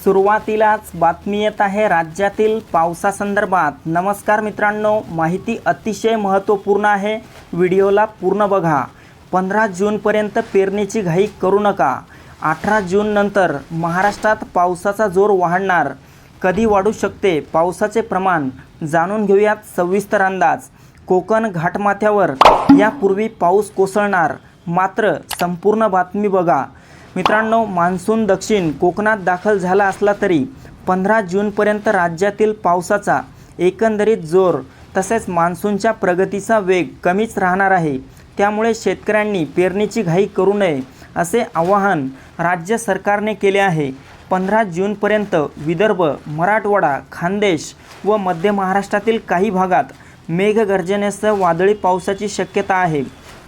सुरुवातीलाच बातमी येत आहे राज्यातील पावसासंदर्भात। नमस्कार मित्रांनो, माहिती अतिशय महत्त्वपूर्ण आहे, व्हिडिओला पूर्ण बघा। 15 जूनपर्यंत पेरणीची घाई करू नका। 18 जून नंतर महाराष्ट्रात पावसाचा जोर वाढणार। कधी वाढू शकते पावसाचे प्रमाण, जाणून घेऊयात सविस्तर अंदाज। कोकण घाटमाथ्यावर यापूर्वी पाऊस कोसळणार, मात्र संपूर्ण बातमी बघा। मित्रांनो, मान्सून दक्षिण कोकणात दाखल झाला असला तरी 15 जूनपर्यंत राज्यातील पावसाचा एकंदरीत जोर तसेच मान्सूनच्या प्रगतीचा वेग कमीच राहणार आहे। त्यामुळे शेतकऱ्यांनी पेरणीची घाई करू नये असे आवाहन राज्य सरकारने केले आहे। 15 जूनपर्यंत विदर्भ, मराठवाडा, खानदेश व मध्य महाराष्ट्रातील काही भागात मेघगर्जनेसह वादळी पावसाची शक्यता आहे।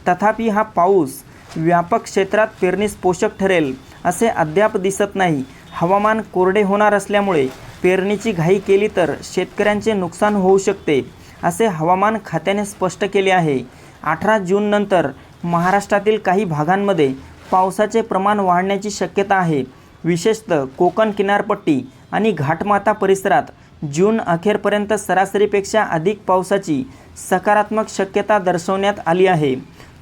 तथापि हा पाऊस व्यापक क्षेत्रात पेरणीस पोषक ठरेल असे अद्याप दिसत नाही। हवामान कोरडे होणार असल्यामुळे पेरणीची घाई केली तर शेतकऱ्यांचे नुकसान होऊ शकते असे हवामान खात्याने स्पष्ट केले आहे। 18 जून नंतर महाराष्ट्रातील काही भागांमध्ये पावसाचे प्रमाण वाढण्याची शक्यता आहे। विशेषतः कोकण किनारपट्टी आणि घाटमाथा परिसरात जून अखेरपर्यंत सरासरीपेक्षा अधिक पावसाची सकारात्मक शक्यता दर्शवण्यात आली आहे।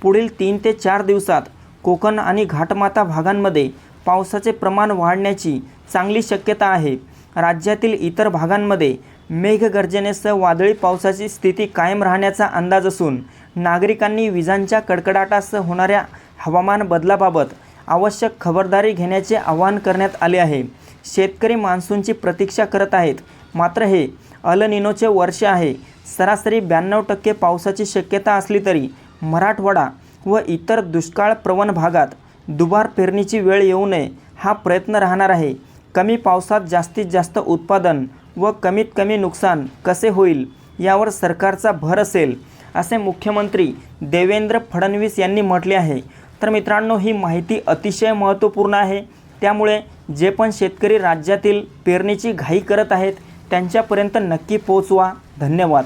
पुढील 3 ते 4 दिवसात कोकण आणि घाटमाथा भागांमध्ये पावसाचे प्रमाण वाढण्याची चांगली शक्यता आहे। राज्यातील इतर भागांमध्ये मेघगर्जनेसह वादळी पावसाची स्थिती कायम राहण्याचा अंदाज असून नागरिकांनी विजांच्या कडकडाटासह होणाऱ्या हवामान बदलाबाबत आवश्यक खबरदारी घेण्याचे आवाहन करण्यात आले आहे। शेतकरी मान्सूनची प्रतीक्षा करत आहेत, मात्र हे अल निनोचे वर्ष आहे। सरासरी 92% पावसाची शक्यता असली तरी मराठवाडा व इतर दुष्काळ प्रवण भागात दुबार पेरणीची वेळ येऊ नये हा प्रयत्न राहणार आहे। कमी पावसात जास्तीत जास्त उत्पादन व कमीत कमी नुकसान कसे होईल यावर सरकारचा भर असेल असे मुख्यमंत्री देवेंद्र फडणवीस यांनी म्हटले आहे। तर मित्रांनो, ही माहिती अतिशय महत्त्वपूर्ण आहे, त्यामुळे जे पण शेतकरी राज्यातील पेरणीची घाई करत आहेत त्यांच्यापर्यंत नक्की पोहोचवा। धन्यवाद।